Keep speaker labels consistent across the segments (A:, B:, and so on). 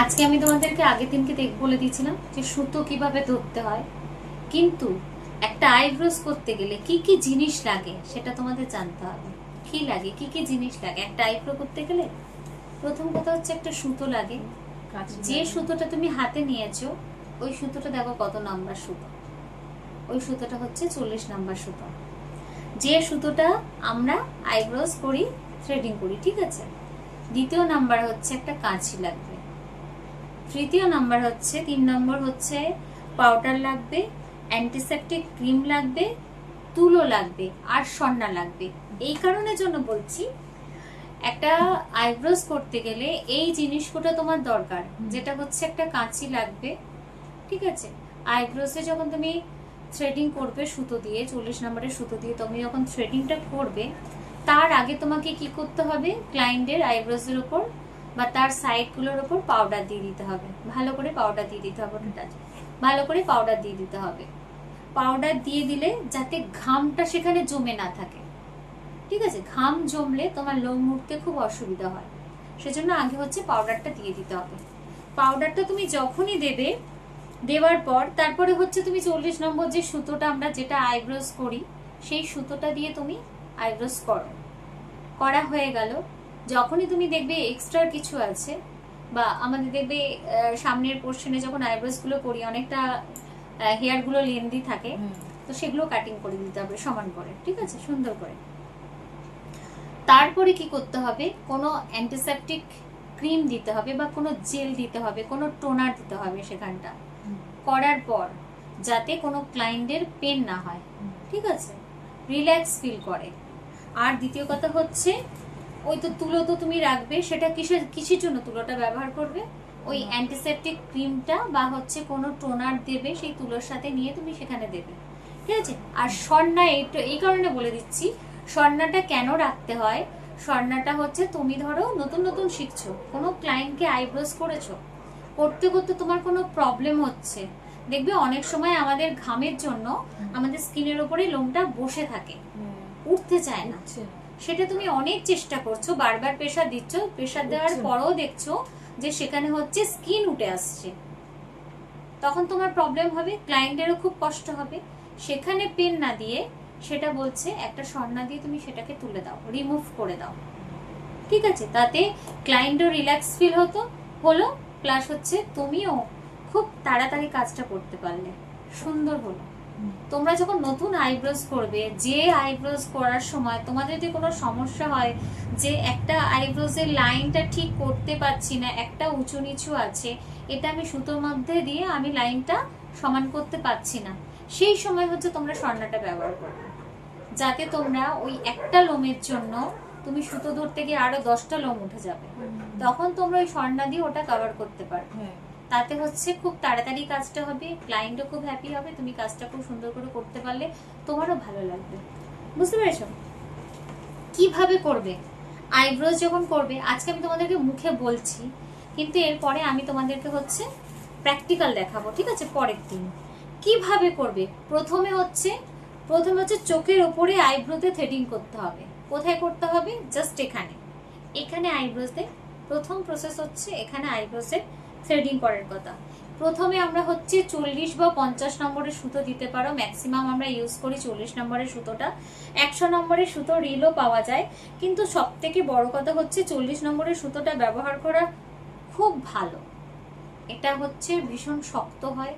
A: আজকে আমি তোমাদেরকে আগের দিনকে বলে দিয়েছিলাম যে সুতো কিভাবে ধরতে হয়, কিন্তু একটা আইব্রোস করতে গেলে কি কি জিনিস লাগে সেটা তোমাদের জানতে হবে। কি লাগে, কি কি জিনিস লাগে একটা আইব্রো করতে গেলে? প্রথম কথা হচ্ছে একটা সুতো লাগে। যে সুতোটা তুমি হাতে নিয়েছো ওই সুতোটা দেখো কত নাম্বার সুতো, ওই সুতোটা হচ্ছে 40 নাম্বার সুতো। যে সুতোটা আমরা আইব্রোস করি, থ্রেডিং করি, ঠিক আছে। দ্বিতীয় নাম্বার হচ্ছে একটা কাঁচি লাগবে। তৃতীয় নাম্বার হচ্ছে 3 নম্বর হচ্ছে পাউডার লাগবে, অ্যান্টিসেপটিক ক্রিম লাগবে, তুলো লাগবে আর সন্না লাগবে। এই কারণের জন্য বলছি একটা আইব্রোস করতে গেলে এই জিনিসগুলো তোমার দরকার। যেটা হচ্ছে একটা কাঁচি লাগবে, ঠিক আছে। আইব্রোসে যখন তুমি থ্রেডিং করবে সুতো দিয়ে, 40 নম্বরের সুতো দিয়ে তুমি যখন থ্রেডিংটা করবে, তার আগে তোমাকে কি করতে হবে, ক্লায়েন্টের আইব্রোসের উপর বা তার সাইডগুলোর উপর পাউডার দিয়ে দিতে হবে। ভালো করে পাউডার দিয়ে দিতে হবে, ভালো করে পাউডার দিয়ে দিতে হবে। পাউডার দিয়ে দিলে যাতে ঘামটা সেখানে জমে না থাকে, ঠিক আছে। ঘাম জমলে তোমার লোম উঠতে খুব অসুবিধা হয়, সেজন্য আগে হচ্ছে পাউডারটা দিয়ে দিতে হবে। পাউডারটা তুমি যখনই দেবে, দেওয়ার পর তারপরে হচ্ছে তুমি 40 নম্বর যে সুতোটা আমরা যেটা আইব্রোস করি সেই সুতোটা দিয়ে তুমি আইব্রোস করো। করা হয়ে গেল, যখনই তুমি দেখবে এক্সট্রা কিছু আছে, বা আমাদের দেখবে সামনের পোর্শনে যখন আইব্রোস গুলো করি অনেকটা হেয়ার গুলো লেন্দি থাকে, তো সেগুলো কাটিং করে দিতে হবে সমান করে, ঠিক আছে, সুন্দর করে। তারপরে কি করতে হবে, কোনো অ্যান্টিসেপটিক ক্রিম দিতে হবে বা কোনো জেল দিতে হবে, কোনো টোনার দিতে হবে সেখানটা। করার পর যাতে কোনো ক্লায়েন্টের পেন না হয়, ঠিক আছে, রিল্যাক্স ফিল করে। আর দ্বিতীয় কথা হচ্ছে ওই তো তুলো তো তুমি রাখবে, সেটা কিসের জন্য তুলোটা ব্যবহার করবে, ওই অ্যান্টিসেপটিক ক্রিমটা বা হচ্ছে কোনো টোনার দেবে সেই তুলোর সাথে নিয়ে তুমি সেখানে দেবে, ঠিক আছে। আর স্বর্ণা এই কারণে বলে দিচ্ছি, স্বর্ণাটা কেন রাখতে হয়। স্বর্ণাটা হচ্ছে তুমি ধরো নতুন নতুন শিখছো, কোনো ক্লায়েন্টকে আইব্রোস করেছো, করতে করতে তোমার কোনো প্রবলেম হচ্ছে, দেখবে অনেক সময় আমাদের ঘামের জন্য আমাদের স্কিনের উপরে লোমটা বসে থাকে, উঠতে চায় না। সেটা তুমি অনেক চেষ্টা করছো, বারবার প্রেসার দিচ্ছ, প্রেসার দেওয়ার পরেও দেখছো যে সেখানে হচ্ছে স্কিন উঠে আসছে, তখন তোমার প্রবলেম হবে, ক্লায়েন্টেরও খুব কষ্ট হবে। সেখানে পেন না দিয়ে সেটা বলছে একটা স্বর্ণা দিয়ে তুমি সেটাকে তুলে দাও, রিমুভ করে দাও, ঠিক আছে। তাতে ক্লায়েন্টও রিল্যাক্স ফিল হলো, প্লাস হচ্ছে তুমিও খুব তাড়াতাড়ি কাজটা করতে পারলে, সুন্দর হলো। তোমরা যখন নতুন আইব্রোস করবে, যে আইব্রোস করার সময় তোমাদের যদি কোনো সমস্যা হয় যে একটা আইব্রোসের লাইনটা ঠিক করতে পারছি না, একটা উঁচু নিচু আছে, এটা আমি সুতোর মধ্যে দিয়ে আমি লাইনটা সমান করতে পারছি না, সেই সময় হচ্ছে তোমরা স্বর্ণাটা ব্যবহার করবে, যাতে তোমরা ওই একটা লোমের জন্য তুমি সুতো ধরতে গিয়ে আরো 10টা লোম উঠে যাবে, তখন তোমরা ওই স্বর্ণা দিয়ে ওটা কভার করতে পারবে। তাতে হচ্ছে খুব তাড়াতাড়ি কাজটা হবে, ক্লায়েন্টও খুব হ্যাপি হবে, তুমি কাজটা খুব সুন্দর করে করতে পারলে তোমারও ভালো লাগবে। বুঝতে পেরেছো কিভাবে করবে আইব্রোজ যখন করবে? আজকে আমি তোমাদেরকে মুখে বলছি, কিন্তু এরপরে আমি তোমাদেরকে হচ্ছে প্র্যাকটিক্যাল দেখাবো, ঠিক আছে, পরের দিন কিভাবে করবে। প্রথমে হচ্ছে চোখের ওপরে আইব্রোতে থ্রেডিং করতে হবে। কোথায় করতে হবে? জাস্ট এখানে আইব্রোতে প্রথম প্রসেস হচ্ছে এখানে আইব্রোসে থ্রেডিং করার কথা। প্রথমে আমরা হচ্ছে 40 বা 50 নম্বরের সুতো দিতে পারো, ম্যাক্সিমাম আমরা ইউজ করি 40 নম্বরের সুতোটা। 100 নম্বরের সুতো রিলও পাওয়া যায়, কিন্তু সব থেকে বড় কথা হচ্ছে 40 নম্বরের সুতোটা ব্যবহার করা খুব ভালো। এটা হচ্ছে ভীষণ শক্ত হয়,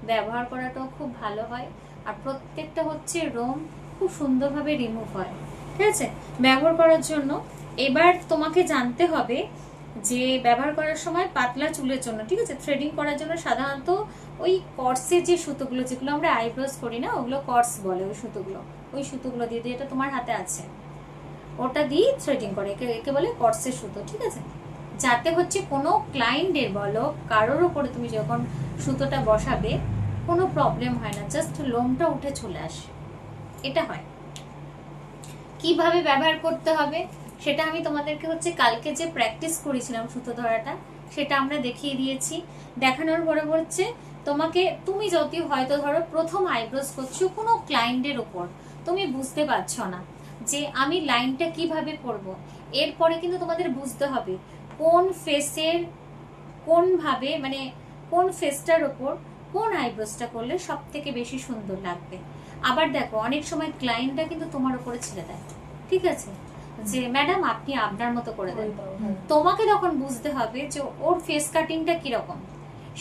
A: ব্যবহার করাটাও খুব ভালো হয়, আর প্রত্যেকটা হচ্ছে রোম খুব সুন্দরভাবে রিমুভ হয়, ঠিক আছে, ব্যবহার করার জন্য। এবার তোমাকে জানতে হবে যে ব্যবহার করার সময় পাতলা চুলের জন্য, ঠিক আছে, থ্রেডিং করার জন্য সাধারণত ওই কর্সের যে সুতোগুলো, যেগুলো আমরা আইব্রোস করি না, ওগুলো কর্স বলে, ওই সুতোগুলো দিয়ে এটা তোমার হাতে আছে, ওটা দিয়ে থ্রেডিং করে, একে বলে কর্সের সুতো, ঠিক আছে। যাতে হচ্ছে কোনো ক্লায়েন্টের বলো কারোর উপরে তুমি যখন সুতোটা বসাবে কোনো প্রবলেম হয় না, জাস্ট লোমটা উঠে চলে আসে, এটা হয়। কিভাবে ব্যবহার করতে হবে সেটা আমি তোমাদেরকে হচ্ছে কালকে যে প্র্যাকটিস করেছিলাম সুতো ধরাটা, সেটা আমরা দেখিয়ে দিয়েছি। দেখানোর পরে হচ্ছে তুমি যদি হয়তো ধরো প্রথম আইব্রোস করছো কোনো ক্লায়েন্টের উপর, তুমি বুঝতে পারছো না যে আমি লাইনটা কিভাবে করব, এরপরে কিন্তু তোমাদের বুঝতে হবে কোন ফেসের কোন ভাবে মানে কোন ফেসটার ওপর কোন আইব্রোসটা করলে সব থেকে বেশি সুন্দর লাগবে। আবার দেখো অনেক সময় ক্লায়েন্টরা কিন্তু তোমার উপরে ছেড়ে দেয়, ঠিক আছে, যে ম্যাডাম আপনি আপনার মতো করে দেন। তোমাকে তখন বুঝতে হবে যে ওর ফেস কাটিংটা কিরকম,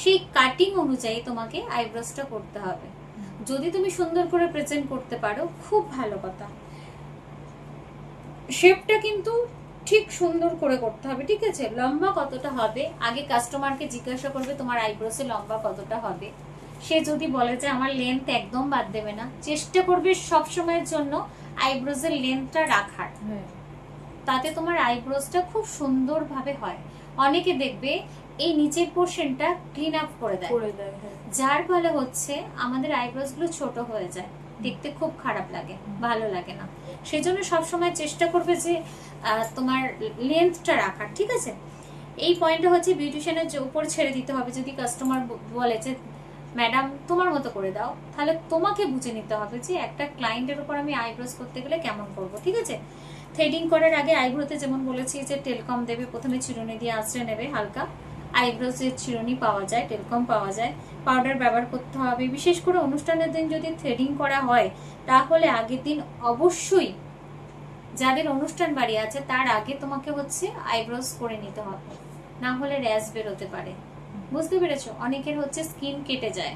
A: সেই কাটিং অনুযায়ী তোমাকে আইব্রোসটা করতে হবে। যদি তুমি সুন্দর করে প্রেজেন্ট করতে পারো খুব ভালো কথা। শেপটা কিন্তু ঠিক সুন্দর করে করতে হবে, ঠিক আছে। লম্বা কতটা হবে আগে কাস্টমারকে জিজ্ঞাসা করবে তোমার আইব্রোসে লম্বা কতটা হবে। সে যদি বলে যে আমার লেন্থ একদম বাদ দেবে না, চেষ্টা করবে সব সময়ের জন্য আইব্রোসের লেন্থটা রাখার, তাতে তোমার আইব্রোসটা খুব সুন্দরভাবে হয়। অনেকে দেখবে এই নিচের পোর্শনটা ক্লিন আপ করে দেয়, যার ফলে হচ্ছে আমাদের আইব্রোস গুলো ছোট হয়ে যায়, দেখতে খুব খারাপ লাগে, ভালো লাগে না। সেজন্য সবসময় চেষ্টা করবে যে তোমার লেন্থটা রাখার, ঠিক আছে। এই পয়েন্টটা হচ্ছে বিউটিশিয়ানের উপর ছেড়ে দিতে হবে। যদি কাস্টমার বলে যে ম্যাডাম তোমার মতো করে দাও, তাহলে তোমাকে বুঝে নিতে হবে যে একটা ক্লায়েন্টের উপর আমি আইব্রোস করতে গেলে কেমন করব, ঠিক আছে। থ্রেডিং করার আগে আইব্রোতে যেমন বলেছি যে টেলকম দেবে, প্রথমে চিরুনি দিয়ে আঁচড়ে নেবে হালকা। আইব্রোসের চিরুনি পাওয়া যায়, টেলকম পাওয়া যায়, পাউডার ব্যবহার করতে হবে। বিশেষ করে অনুষ্ঠানের দিন যদি থ্রেডিং করা হয় তাহলে আগের দিন অবশ্যই যাদের অনুষ্ঠান বাড়ি আছে তার আগে তোমাকে হচ্ছে আইব্রোস করে নিতে হবে, না হলে র্যাশ বেরোতে পারে, বুঝতে পেরেছো। অনেকের হচ্ছে স্কিন কেটে যায়,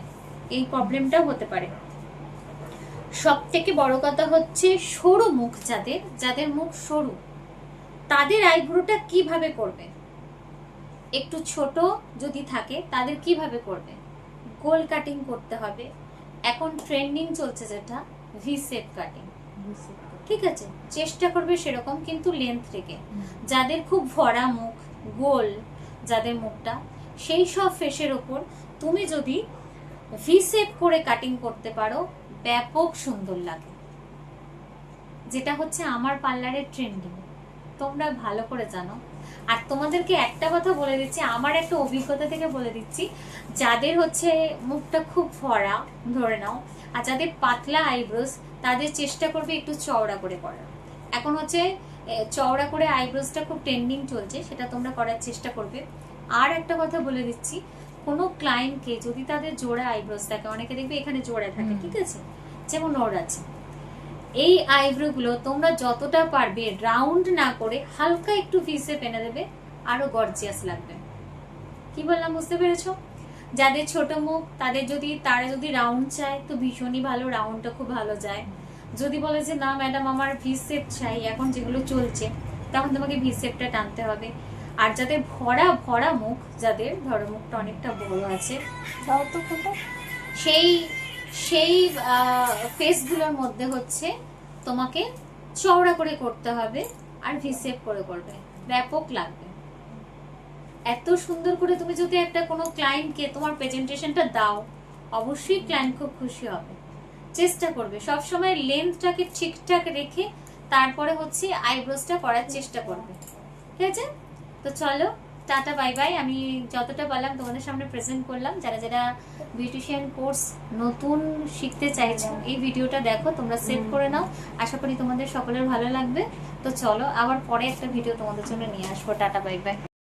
A: এই প্রবলেমটা হতে পারে। সব থেকে বড় কথা হচ্ছে সরু মুখ, যাদের মুখ সরু তাদের আইব্রোটা কিভাবে করবে, একটু ছোট যদি থাকে তাদের কিভাবে করবে, গোল কাটিং করতে হবে। এখন ট্রেন্ডিং চলছে যেটা ভি শেপ কাটিং, ঠিক আছে, চেষ্টা করবে সেরকম, কিন্তু লেন্থ রেখে। যাদের খুব ভরা মুখ, গোল যাদের মুখটা, সেই সব ফেসের ওপর তুমি যদি ভি শেপ করে কাটিং করতে পারো ব্যাপক সুন্দর লাগে, যেটা হচ্ছে আমার পার্লারের ট্রেন্ডিং, তোমরা ভালো করে জানো। আর তোমাদেরকে একটা কথা বলে দিচ্ছি, আমার একটা অভিজ্ঞতা থেকে বলে দিচ্ছি, যাদের হচ্ছে মুখটা খুব ভরা ধরে নাও, আর যাদের পাতলা আইব্রোস, তাদের চেষ্টা করবে একটু চওড়া করে করার। এখন হচ্ছে চওড়া করে আইব্রোসটা খুব ট্রেন্ডিং চলছে, সেটা তোমরা করার চেষ্টা করবে। আর একটা কথা বলে দিচ্ছি, কোনো ক্লায়েন্টকে যদি তাদের জোড়া আইব্রোস থাকে, অনেকে দেখবে এখানে জোড়া থাকে, ঠিক আছে, যেমন ওর আছে, এই আইব্রো গুলো তোমরা যতটা পারবে রাউন্ড না করে হালকা একটু ভি শেপ এনে দেবে, আরো গর্জিয়াস লাগবে। কি বললাম বুঝতে পেরেছো? যাদের ছোট মুখ তারা যদি রাউন্ড চায় তো ভীষণই ভালো, রাউন্ডটা খুব ভালো যায়। যদি বলে যে না ম্যাডাম আমার ভি শেপ চাই, এখন যেগুলো চলছে, তখন তোমাকে ভি শেপটা টানতে হবে। আর যাদের ভরা ভরা মুখ, যাদের ধরো মুখটা অনেকটা বড় আছে, সেই ফেসগুলোর মধ্যে হচ্ছে তোমাকে চওড়া করে করতে হবে আর ভি শেপ করে করবে, ব্যাপক লাগবে। এত সুন্দর করে তুমি যদি একটা কোনো ক্লায়েন্টকে তোমার প্রেজেন্টেশনটা দাও, অবশ্যই ক্লায়েন্ট খুব খুশি হবে। চেষ্টা করবে সব সময় লেন্থটাকে ঠিকঠাক রেখে তারপরে হচ্ছে আইব্রোসটা করার চেষ্টা করবে, ঠিক আছে। তো চলো, টাটা বাই বাই। আমি যতটা পারলাম তোমাদের সামনে প্রেজেন্ট করলাম। যারা যারা বিউটিশিয়ান কোর্স নতুন শিখতে চাইছো, এই ভিডিওটা দেখো, তোমরা সেভ করে নাও, আশা করি তোমাদের সকলের ভালো লাগবে। তো চলো, আবার পরে একটা ভিডিও তোমাদের জন্য নিয়ে আসবো। Tata bye bye.